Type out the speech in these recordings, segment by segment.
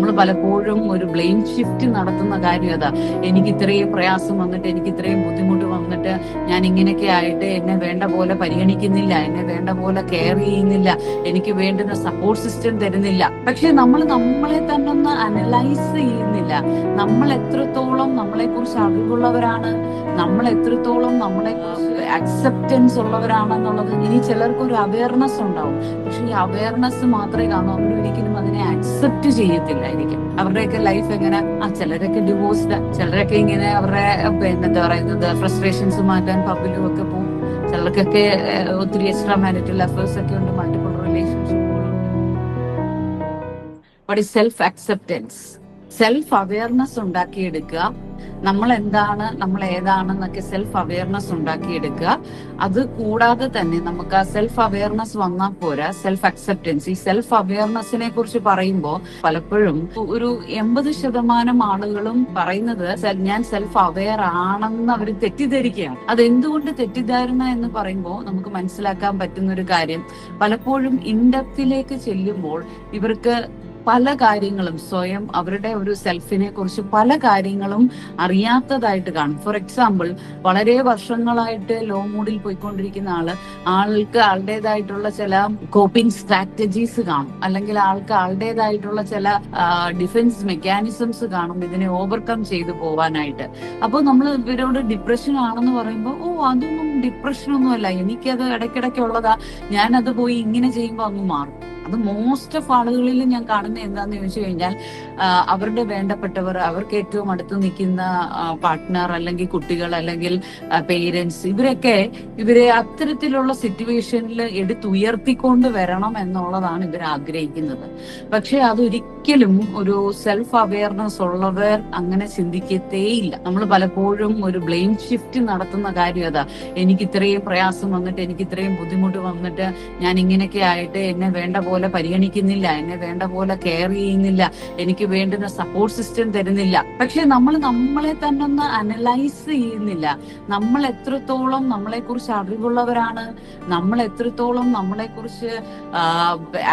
നമ്മൾ പലപ്പോഴും ഒരു ബ്ലെയിം ഷിഫ്റ്റ് നടത്തുന്ന കാര്യം അതാ. എനിക്ക് ഇത്രയും പ്രയാസം വന്നിട്ട്, എനിക്ക് ഇത്രയും ബുദ്ധിമുട്ട് വന്നിട്ട്, ഞാൻ ഇങ്ങനെയൊക്കെ ആയിട്ട് എന്നെ വേണ്ട പോലെ പരിഗണിക്കുന്നില്ല, എന്നെ വേണ്ട പോലെ കെയർ ചെയ്യുന്നില്ല, എനിക്ക് വേണ്ടുന്ന സപ്പോർട്ട് സിസ്റ്റം തരുന്നില്ല. പക്ഷെ നമ്മൾ നമ്മളെ തന്നെ ഒന്ന് അനലൈസ് ചെയ്യുന്നില്ല. നമ്മൾ എത്രത്തോളം നമ്മളെ കുറിച്ച് അറിവുള്ളവരാണ്, നമ്മൾ എത്രത്തോളം നമ്മളെ കുറിച്ച് അക്സെപ്റ്റൻസ് ഉള്ളവരാണെന്നുള്ളത്. ഇനി ചിലർക്ക് ഒരു അവയർനെസ് ഉണ്ടാവും, പക്ഷെ ഈ അവയർനെസ് മാത്രമേ കാണൂ, അവരൊരിക്കലും അതിനെ അക്സെപ്റ്റ് ചെയ്യത്തില്ലായിരിക്കും. അവരുടെയൊക്കെ ലൈഫ് എങ്ങനെ, ചിലരൊക്കെ ഡിവോഴ്സ്ഡ്, ചിലരൊക്കെ ഇങ്ങനെ അവരുടെ എന്താ പറയുന്നത് ഫ്രസ്ട്രേഷൻസ് മാറ്റാൻ പബ്ബിലും ഒക്കെ പോകും. ചിലർക്കൊക്കെ ഒത്തിരി എക്സ്ട്രാ മാരിറ്റൽ അഫേഴ്സ് ഒക്കെ ഉണ്ട്, മൾട്ടിപ്പിൾ റിലേഷൻഷിപ്പുകളുണ്ട്. But self acceptance, self awareness ഉണ്ടാക്കിയെടുക്കുക. നമ്മൾ എന്താണ്, നമ്മൾ ഏതാണെന്നൊക്കെ സെൽഫ് അവയർനെസ് ഉണ്ടാക്കിയെടുക്കുക. അത് കൂടാതെ തന്നെ നമുക്ക് ആ സെൽഫ് അവയർനെസ് വന്നാൽ പോരാ, സെൽഫ് അക്സെപ്റ്റൻസ്. ഈ സെൽഫ് അവയർനെസ്സിനെ കുറിച്ച് പറയുമ്പോൾ പലപ്പോഴും ഒരു 80% ആളുകളും പറയുന്നത് ഞാൻ സെൽഫ് അവയർ ആണെന്ന് അവർ തെറ്റിദ്ധരിക്കുകയാണ്. അതെന്തുകൊണ്ട് തെറ്റിദ്ധാരണ എന്ന് പറയുമ്പോൾ നമുക്ക് മനസ്സിലാക്കാൻ പറ്റുന്ന ഒരു കാര്യം, പലപ്പോഴും ഇൻഡെപ്തിലേക്ക് ചെല്ലുമ്പോൾ ഇവർക്ക് പല കാര്യങ്ങളും സ്വയം അവരുടെ ഒരു സെൽഫിനെ കുറിച്ച് പല കാര്യങ്ങളും അറിയാത്തതായിട്ട് കാണും. ഫോർ എക്സാമ്പിൾ, വളരെ വർഷങ്ങളായിട്ട് ലോ മൂഡിൽ പോയിക്കൊണ്ടിരിക്കുന്ന ആൾക്ക് ആളുടേതായിട്ടുള്ള ചില കോപ്പിംഗ് സ്ട്രാറ്റജീസ് കാണും, അല്ലെങ്കിൽ ആൾക്ക് ആളുടേതായിട്ടുള്ള ചില ഡിഫൻസ് മെക്കാനിസംസ് കാണും ഇതിനെ ഓവർകം ചെയ്തു പോവാനായിട്ട്. അപ്പോൾ നമ്മൾ ഇവരോട് ഡിപ്രഷൻ ആണെന്ന് പറയുമ്പോൾ, അതൊന്നും ഡിപ്രഷനൊന്നും അല്ല, എനിക്കത് ഇടയ്ക്കിടയ്ക്കുള്ളതാ, ഞാനത് പോയി ഇങ്ങനെ ചെയ്യുമ്പോൾ അങ്ങ് മാറും. അത് മോസ്റ്റ് ഓഫ് ആളുകളിൽ ഞാൻ കാണുന്ന എന്താന്ന് ചോദിച്ചു കഴിഞ്ഞാൽ, അവരുടെ വേണ്ടപ്പെട്ടവർ, അവർക്ക് ഏറ്റവും അടുത്ത് നിൽക്കുന്ന പാർട്ട്ണർ, അല്ലെങ്കിൽ കുട്ടികൾ, അല്ലെങ്കിൽ പേരൻസ്, ഇവരെ അത്തരത്തിലുള്ള സിറ്റുവേഷനിൽ എടുത്തുയർത്തിക്കൊണ്ട് വരണം എന്നുള്ളതാണ് ഇവർ ആഗ്രഹിക്കുന്നത്. പക്ഷെ അതൊരിക്കലും ഒരു സെൽഫ് അവയർനെസ് ഉള്ളവർ അങ്ങനെ ചിന്തിക്കത്തേയില്ല. നമ്മൾ പലപ്പോഴും ഒരു ബ്ലെയിം ഷിഫ്റ്റ് നടത്തുന്ന കാര്യം അതാ. എനിക്ക് ഇത്രയും പ്രയാസം വന്നിട്ട്, എനിക്ക് ഇത്രയും ബുദ്ധിമുട്ട് വന്നിട്ട്, ഞാൻ ഇങ്ങനെയൊക്കെ ആയിട്ട് എന്നെ വേണ്ട പോലെ പരിഗണിക്കുന്നില്ല, എന്നെ വേണ്ട പോലെ കെയർ ചെയ്യുന്നില്ല, എനിക്ക് വേണ്ടുന്ന സപ്പോർട്ട് സിസ്റ്റം തരുന്നില്ല. പക്ഷെ നമ്മൾ നമ്മളെ തന്നെ ഒന്ന് അനലൈസ് ചെയ്യുന്നില്ല. നമ്മൾ എത്രത്തോളം നമ്മളെ കുറിച്ച് അറിവുള്ളവരാണ്, നമ്മൾ എത്രത്തോളം നമ്മളെ കുറിച്ച്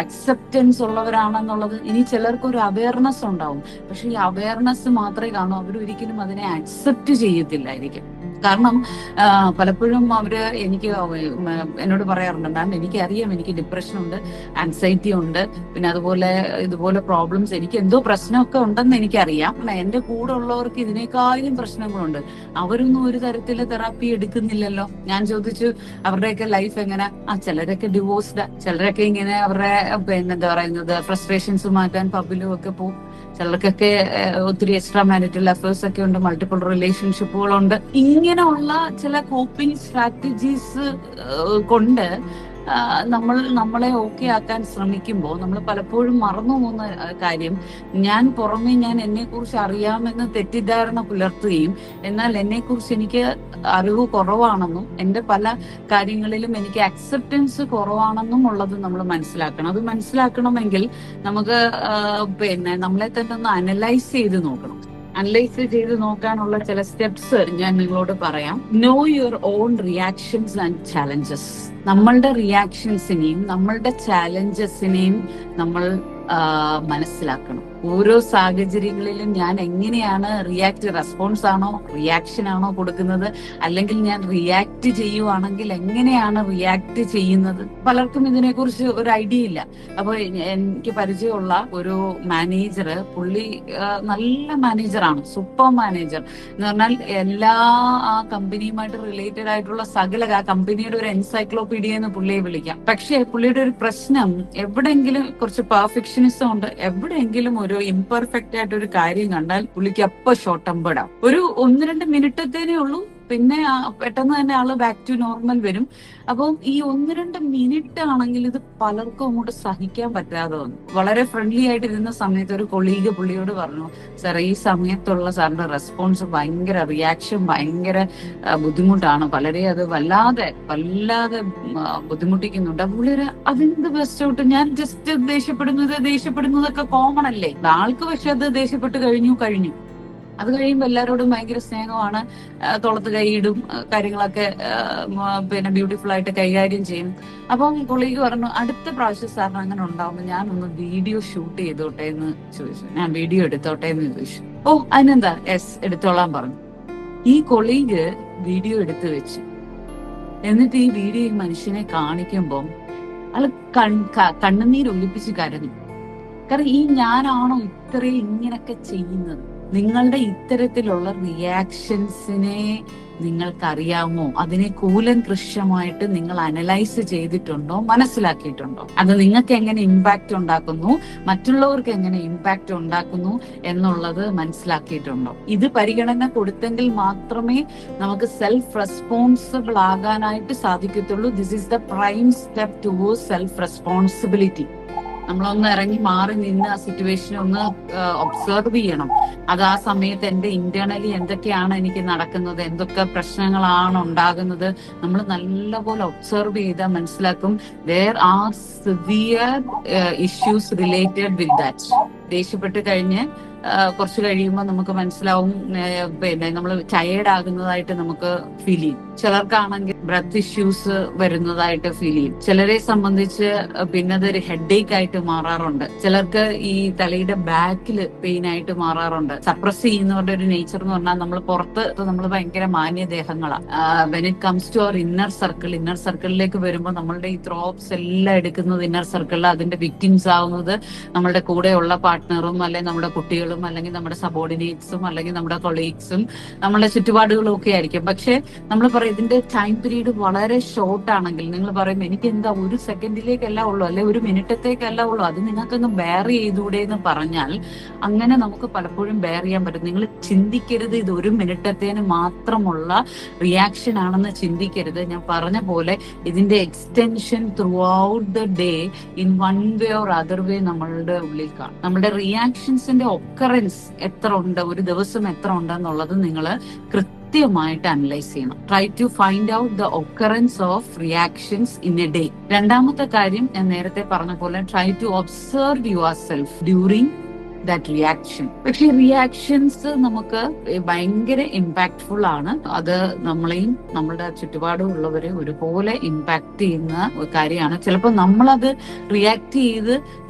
അക്സെപ്റ്റൻസ് ഉള്ളവരാണെന്നുള്ളത്. ഇനി ചിലർക്ക് ഒരു അവയർനെസ് ഉണ്ടാവും, പക്ഷെ ഈ അവയർനെസ് മാത്രമേ കാണൂ, അവരൊരിക്കലും അതിനെ അക്സെപ്റ്റ് ചെയ്യത്തില്ലായിരിക്കും. കാരണം പലപ്പോഴും അവര് എന്നോട് പറയാറുണ്ട്, മാം എനിക്കറിയാം എനിക്ക് ഡിപ്രഷൻ ഉണ്ട്, ആൻസൈറ്റി ഉണ്ട്, പിന്നെ ഇതുപോലെ പ്രോബ്ലംസ്, എനിക്ക് എന്തോ പ്രശ്നമൊക്കെ ഉണ്ടെന്ന് എനിക്കറിയാം. എന്റെ കൂടെ ഉള്ളവർക്ക് ഇതിനേക്കാളും പ്രശ്നങ്ങളുണ്ട്, അവരൊന്നും ഒരു തരത്തില് തെറാപ്പി എടുക്കുന്നില്ലല്ലോ. ഞാൻ ചോദിച്ചു അവരുടെയൊക്കെ ലൈഫ് എങ്ങനെ, ചിലരൊക്കെ ഡിവോഴ്സ്ഡ്, ചിലരൊക്കെ ഇങ്ങനെ അവരുടെ എന്താ പറയുന്നത് ഫ്രസ്ട്രേഷൻസ് മാറ്റാൻ പബ്ബിലും ഒക്കെ പോകും. ചിലർക്കൊക്കെ ഒത്തിരി എക്സ്ട്രാ മാരിറ്റൽ അഫേഴ്സ് ഒക്കെ ഉണ്ട്, മൾട്ടിപ്പിൾ റിലേഷൻഷിപ്പുകളുണ്ട്. ഇങ്ങനെയുള്ള ചില കോപ്പിംഗ് സ്ട്രാറ്റജീസ് കൊണ്ട് നമ്മളെ ഓക്കെ ആക്കാൻ ശ്രമിക്കുമ്പോൾ നമ്മൾ പലപ്പോഴും മറന്നു പോകുന്ന കാര്യം, ഞാൻ എന്നെ കുറിച്ച് അറിയാമെന്ന് തെറ്റിദ്ധാരണ പുലർത്തുകയും, എന്നാൽ എന്നെ കുറിച്ച് എനിക്ക് അറിവ് കുറവാണെന്നും, എന്റെ പല കാര്യങ്ങളിലും എനിക്ക് അക്സെപ്റ്റൻസ് കുറവാണെന്നും ഉള്ളത് നമ്മൾ മനസ്സിലാക്കണം. അത് മനസ്സിലാക്കണമെങ്കിൽ നമുക്ക് നമ്മളെ തന്നെ ഒന്ന് അനലൈസ് ചെയ്ത് നോക്കണം. അനലൈസ് ചെയ്ത് നോക്കാനുള്ള ചില സ്റ്റെപ്സ് ഞാൻ നിങ്ങളോട് പറയാം. No your own reactions and challenges. നമ്മളുടെ റിയാക്ഷൻസിനെയും നമ്മളുടെ ചാലഞ്ചസിനെയും നമ്മൾ മനസ്സിലാക്കണം. ഓരോ സാഹചര്യങ്ങളിലും ഞാൻ എങ്ങനെയാണ് റെസ്പോൺസ് ആണോ റിയാക്ഷൻ ആണോ കൊടുക്കുന്നത്, അല്ലെങ്കിൽ ഞാൻ റിയാക്ട് ചെയ്യുവാണെങ്കിൽ എങ്ങനെയാണ് റിയാക്ട് ചെയ്യുന്നത്. പലർക്കും ഇതിനെക്കുറിച്ച് ഒരു ഐഡിയ ഇല്ല. അപ്പൊ എനിക്ക് പരിചയമുള്ള ഒരു മാനേജർ, പുള്ളി നല്ല മാനേജറാണ്, സൂപ്പർ മാനേജർ എന്ന് പറഞ്ഞാൽ എല്ലാ ആ കമ്പനിയുമായിട്ട് റിലേറ്റഡ് ആയിട്ടുള്ള ആ കമ്പനിയുടെ ഒരു എൻസൈക്ലോപീഡിയ എന്ന് പുള്ളിയെ വിളിക്കാം. പക്ഷെ പുള്ളിയുടെ ഒരു പ്രശ്നം, എവിടെയെങ്കിലും കുറച്ച് പെർഫെക്ഷനിസം ഉണ്ട്, എവിടെയെങ്കിലും ഒരു ഇംപെർഫെക്റ്റ് ആയിട്ട് ഒരു കാര്യം കണ്ടാൽ പുള്ളിക്ക് അപ്പൊ ഷോർട്ട് ടെമ്പേർഡാവും. ഒരു 1-2 മിനിറ്റത്തേനേ ഉള്ളൂ, പിന്നെ പെട്ടെന്ന് തന്നെ ആള് ബാക്ക് ടു നോർമൽ വരും. അപ്പം ഈ 1-2 മിനിറ്റ് ആണെങ്കിൽ ഇത് പലർക്കും അങ്ങോട്ട് സഹിക്കാൻ പറ്റാതെ വന്നു. വളരെ ഫ്രണ്ട്ലി ആയിട്ട് ഇരുന്ന സമയത്ത് ഒരു കൊളീഗ് പുള്ളിയോട് പറഞ്ഞു, സാർ ഈ സമയത്തുള്ള സാറിന്റെ റെസ്പോൺസ് റിയാക്ഷൻ ഭയങ്കര ബുദ്ധിമുട്ടാണ്, അത് വല്ലാതെ ബുദ്ധിമുട്ടിക്കുന്നുണ്ട്. പുള്ളി അതെന്ത് ബെസ്റ്റ് ഔട്ട്, ഞാൻ ജസ്റ്റ് ദേഷ്യപ്പെടുന്നതൊക്കെ കോമൺ അല്ലേ ആൾക്ക്, പക്ഷെ അത് ദേഷ്യപ്പെട്ട് കഴിഞ്ഞു. അത് കഴിയുമ്പോൾ എല്ലാവരോടും ഭയങ്കര സ്നേഹമാണ്, തോളത്ത് കൈയിടും, കാര്യങ്ങളൊക്കെ പിന്നെ ബ്യൂട്ടിഫുൾ ആയിട്ട് കൈകാര്യം ചെയ്യും. അപ്പം കൊളീഗ് പറഞ്ഞു, അടുത്ത പ്രാവശ്യം സാറിന് അങ്ങനെ ഉണ്ടാവുമ്പോൾ ഞാനൊന്ന് വീഡിയോ ഷൂട്ട് ചെയ്തോട്ടെ എന്ന് ചോദിച്ചു. ഞാൻ വീഡിയോ എടുത്തോട്ടെ എന്ന് ചോദിച്ചു. ഓ അതിനെന്താ, യെസ് എടുത്തോളാൻ പറഞ്ഞു. ഈ കൊളീഗ് വീഡിയോ എടുത്തു വെച്ചു. എന്നിട്ട് ഈ വീഡിയോ ഈ മനുഷ്യനെ കാണിക്കുമ്പം ആള് കണ്ണുനീരൊലിപ്പിച്ച് കരഞ്ഞു. കാരണം ഈ ഞാനാണോ ഇത്രയും ഇങ്ങനൊക്കെ ചെയ്യുന്നത്? നിങ്ങളുടെ ഇത്തരത്തിലുള്ള റിയാക്ഷൻസിനെ നിങ്ങൾക്കറിയാമോ? അതിനെ കൂലങ്കൃഷ്യമായിട്ട് നിങ്ങൾ അനലൈസ് ചെയ്തിട്ടുണ്ടോ, മനസ്സിലാക്കിയിട്ടുണ്ടോ? അത് നിങ്ങൾക്ക് എങ്ങനെ ഇമ്പാക്റ്റ് ഉണ്ടാക്കുന്നു, മറ്റുള്ളവർക്ക് എങ്ങനെ ഇമ്പാക്റ്റ് ഉണ്ടാക്കുന്നു എന്നുള്ളത് മനസ്സിലാക്കിയിട്ടുണ്ടോ? ഇത് പരിഗണന കൊടുത്തെങ്കിൽ മാത്രമേ നമുക്ക് സെൽഫ് റെസ്പോൺസിബിൾ ആകാനായിട്ട് സാധിക്കത്തുള്ളൂ. This is the prime step towards self responsibility. നമ്മളൊന്ന് ഇറങ്ങി മാറി നിന്ന് ആ സിറ്റുവേഷനെ ഒന്ന് ഒബ്സർവ് ചെയ്യണം. അത് ആ സമയത്ത് എന്റെ ഇന്റേണലി എന്തൊക്കെയാണ് എനിക്ക് നടക്കുന്നത്, എന്തൊക്കെ പ്രശ്നങ്ങളാണ് ഉണ്ടാകുന്നത്, നമ്മൾ നല്ലപോലെ ഒബ്സർവ് ചെയ്താൽ മനസ്സിലാക്കും there are severe issues related with that. ദേഷ്യപ്പെട്ട് കഴിഞ്ഞ് കുറച്ച് കഴിയുമ്പോൾ നമുക്ക് മനസ്സിലാവും, പിന്നെ നമ്മൾ ടയേർഡ് ആകുന്നതായിട്ട് നമുക്ക് ഫീൽ ചെയ്യും. ചിലർക്കാണെങ്കിൽ ബ്രത്ത് ഇഷ്യൂസ് വരുന്നതായിട്ട് ഫീൽ ചെയ്യും. ചിലരെ സംബന്ധിച്ച് പിന്നെ അതൊരു ഹെഡേക്ക് ആയിട്ട് മാറാറുണ്ട്. ചിലർക്ക് ഈ തലയുടെ ബാക്കിൽ പെയിൻ ആയിട്ട് മാറാറുണ്ട്. സപ്രസ് ചെയ്യുന്നവരുടെ ഒരു നേച്ചർ എന്ന് പറഞ്ഞാൽ നമ്മൾ പുറത്ത് നമ്മൾ ഭയങ്കര മാന്യദേഹങ്ങളാണ്. When it comes to our inner സർക്കിളിലേക്ക് വരുമ്പോൾ നമ്മളുടെ ഈ ത്രോപ്സ് എല്ലാം എടുക്കുന്നത് ഇന്നർ സർക്കിളിൽ. അതിന്റെ വിക്ടിംസ് ആവുന്നത് നമ്മളുടെ കൂടെയുള്ള പാർട്ട്ണറും അല്ലെങ്കിൽ നമ്മുടെ കുട്ടികളും അല്ലെങ്കിൽ നമ്മുടെ സബോർഡിനേറ്റ്സും അല്ലെങ്കിൽ നമ്മുടെ കൊളീഗ്സും നമ്മുടെ ചുറ്റുപാടുകളും ഒക്കെ ആയിരിക്കും. പക്ഷെ നമ്മൾ പറയും ഇതിന്റെ ടൈം പീരീഡ് വളരെ ഷോർട്ട് ആണെങ്കിൽ നിങ്ങൾ പറയും എനിക്ക് എന്താ 1 സെക്കൻഡിലേക്കല്ല ഉള്ളൂ, അല്ലെ 1 മിനിറ്റത്തേക്കല്ല ഉള്ളൂ, അത് നിങ്ങൾക്കൊന്ന് ബെയർ ചെയ്തൂടെ എന്ന് പറഞ്ഞാൽ അങ്ങനെ നമുക്ക് പലപ്പോഴും ബെയർ ചെയ്യാൻ പറ്റും. നിങ്ങൾ ചിന്തിക്കരുത് ഇത് 1 മിനിറ്റത്തേന് മാത്രമുള്ള റിയാക്ഷൻ ആണെന്ന് ചിന്തിക്കരുത്. ഞാൻ പറഞ്ഞ പോലെ ഇതിന്റെ extension through out the day in one way or other way നമ്മളുടെ ഉള്ളിൽ കാണും. നമ്മുടെ റിയാക്ഷൻസിന്റെ ഒക്കറൻസ് എത്ര ഉണ്ട്, ഒരു ദിവസം എത്ര ഉണ്ടെന്നുള്ളത് നിങ്ങൾ കൃത്യമായിട്ട് അനലൈസ് ചെയ്യണം. Try to find out the occurrence of reactions in a day. രണ്ടാമത്തെ കാര്യം ഞാൻ നേരത്തെ പറഞ്ഞ പോലെ try to observe yourself during that reaction. പക്ഷെ റിയാക്ഷൻസ് നമുക്ക് ഭയങ്കര ഇമ്പാക്ട്ഫുൾ ആണ്. അത് നമ്മളെയും നമ്മളുടെ ചുറ്റുപാടും ഉള്ളവരെ ഒരുപോലെ ഇമ്പാക്ട് ചെയ്യുന്ന കാര്യമാണ്. ചിലപ്പോൾ നമ്മളത്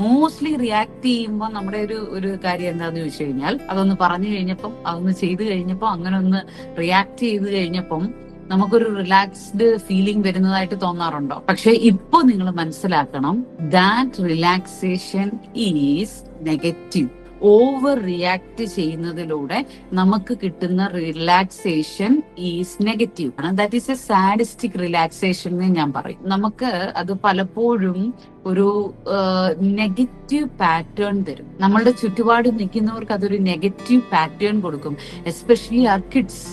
മോസ്റ്റ്ലി റിയാക്ട് ചെയ്യുമ്പോൾ നമ്മുടെ ഒരു കാര്യം എന്താന്ന് ചോദിച്ചു കഴിഞ്ഞാൽ, അതൊന്ന് പറഞ്ഞു കഴിഞ്ഞപ്പം, അതൊന്ന് ചെയ്തു കഴിഞ്ഞപ്പോൾ, അങ്ങനെ ഒന്ന് റിയാക്ട് ചെയ്ത് കഴിഞ്ഞപ്പം നമുക്കൊരു റിലാക്സ്ഡ് ഫീലിംഗ് വരുന്നതായിട്ട് തോന്നാറുണ്ടോ? പക്ഷെ ഇപ്പൊ നിങ്ങൾ മനസ്സിലാക്കണം, that relaxation is negative. Over react ചെയ്യുന്നതിലൂടെ നമുക്ക് കിട്ടുന്ന relaxation is negative. That is A sadistic relaxation എന്ന് ഞാൻ പറയും. നമുക്ക് അത് പലപ്പോഴും ഒരു നെഗറ്റീവ് പാറ്റേൺ തരും. നമ്മളുടെ ചുറ്റുപാട് നിൽക്കുന്നവർക്ക് അതൊരു നെഗറ്റീവ് പാറ്റേൺ കൊടുക്കും. എസ്പെഷ്യലി ആ കിഡ്സ്.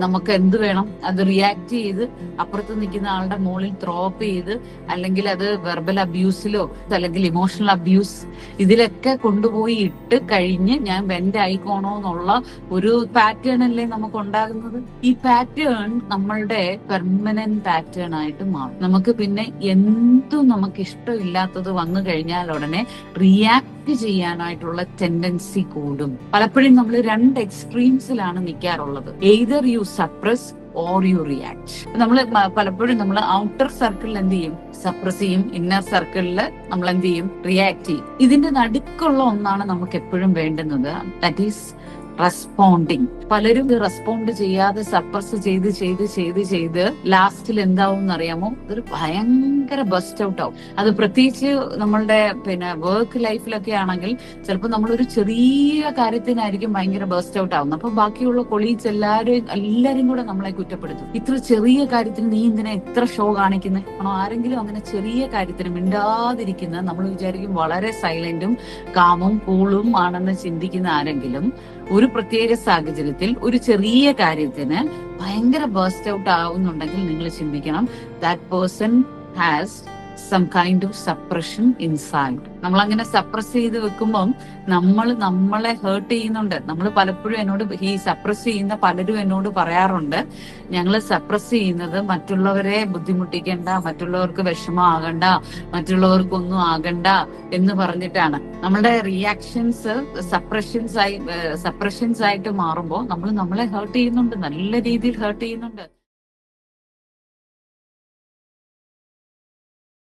നമുക്ക് എന്ത് വേണം, അത് റിയാക്ട് ചെയ്ത് അപ്പുറത്ത് നിൽക്കുന്ന ആളുടെ മുകളിൽ ത്രോപ്പ് ചെയ്ത്, അല്ലെങ്കിൽ അത് വെർബൽ അബ്യൂസിലോ അല്ലെങ്കിൽ ഇമോഷണൽ അബ്യൂസ് ഇതിലൊക്കെ കൊണ്ടുപോയി ഇട്ട് കഴിഞ്ഞ് ഞാൻ വെന്റ് ആയിക്കോണോ എന്നുള്ള ഒരു പാറ്റേൺ അല്ലേ നമുക്ക് ഉണ്ടാകുന്നത്. ഈ പാറ്റേൺ നമ്മളുടെ പെർമനന്റ് പാറ്റേൺ ആയിട്ട് മാറും. നമുക്ക് പിന്നെ എന്തും നമുക്ക് ഇഷ്ടമില്ലാത്തത് വന്നു കഴിഞ്ഞാൽ ഉടനെ റിയാക്ട് ചെയ്യാനായിട്ടുള്ള ടെൻഡൻസി കൂടും. പലപ്പോഴും നമ്മൾ 2 എക്സ്ട്രീംസിലാണ് നിൽക്കാറുള്ളത്. Either you suppress or you react. നമ്മൾ പലപ്പോഴും നമ്മൾ ഔട്ടർ സർക്കിളിൽ എന്ത് ചെയ്യും, സപ്രസ് ചെയ്യും. ഇന്നർ സർക്കിളിൽ നമ്മൾ എന്ത് ചെയ്യും, റിയാക്ട് ചെയ്യും. ഇതിന്റെ നടുക്കുള്ള ഒന്നാണ് നമുക്ക് എപ്പോഴും വേണ്ടുന്നത്. That is responding. പലരും റെസ്പോണ്ട് ചെയ്യാതെ സപ്രസ് ചെയ്ത് ലാസ്റ്റിൽ എന്താവും എന്നറിയാമോ, അതൊരു ഭയങ്കര ബസ്റ്റ് ഔട്ട് ആവും. അത് പ്രത്യേകിച്ച് നമ്മളുടെ വർക്ക് ലൈഫിലൊക്കെ ആണെങ്കിൽ ചിലപ്പോൾ നമ്മളൊരു ചെറിയ കാര്യത്തിനായിരിക്കും ഭയങ്കര ബസ്റ്റ് ഔട്ട് ആവുന്നത്. അപ്പൊ ബാക്കിയുള്ള കൊളീഗ്സ് എല്ലാരും കൂടെ നമ്മളെ കുറ്റപ്പെടുത്തും. ഇത്ര ചെറിയ കാര്യത്തിന് നീ എന്തിനാ ഇത്ര ഷോ കാണിക്കുന്നത്? ആരെങ്കിലും അങ്ങനെ ചെറിയ കാര്യത്തിന് മിണ്ടാതിരിക്കുന്ന, നമ്മൾ വിചാരിക്കും വളരെ സൈലന്റും കാമും കൂളും ആണെന്ന് ചിന്തിക്കുന്ന ആരെങ്കിലും ഒരു പ്രത്യേക സാഹചര്യത്തിൽ ഒരു ചെറിയ കാര്യത്തിന് ഭയങ്കര ബേസ്റ്റ് ഔട്ട് ആവുന്നുണ്ടെങ്കിൽ നിങ്ങൾ ചിന്തിക്കണം, that person has some kind of suppression inside. നമ്മൾ അങ്ങനെ സപ്രസ് ചെയ്ത് വെക്കുമ്പം നമ്മളെ ഹേർട്ട് ചെയ്യുന്നുണ്ട്. നമ്മൾ പലപ്പോഴും ഈ സപ്രസ് ചെയ്യുന്ന പലരും എന്നോട് പറയാറുണ്ട്, ഞങ്ങൾ സപ്രസ് ചെയ്യുന്നത് മറ്റുള്ളവരെ ബുദ്ധിമുട്ടിക്കണ്ട, മറ്റുള്ളവർക്ക് വിഷമമാകണ്ട, മറ്റുള്ളവർക്കൊന്നും ആകണ്ട എന്ന് പറഞ്ഞിട്ടാണ്. നമ്മളുടെ റിയാക്ഷൻസ് സപ്രഷൻസ് ആയിട്ട് മാറുമ്പോൾ നമ്മളെ ഹേർട്ട് ചെയ്യുന്നുണ്ട്, നല്ല രീതിയിൽ ഹേർട്ട് ചെയ്യുന്നുണ്ട്.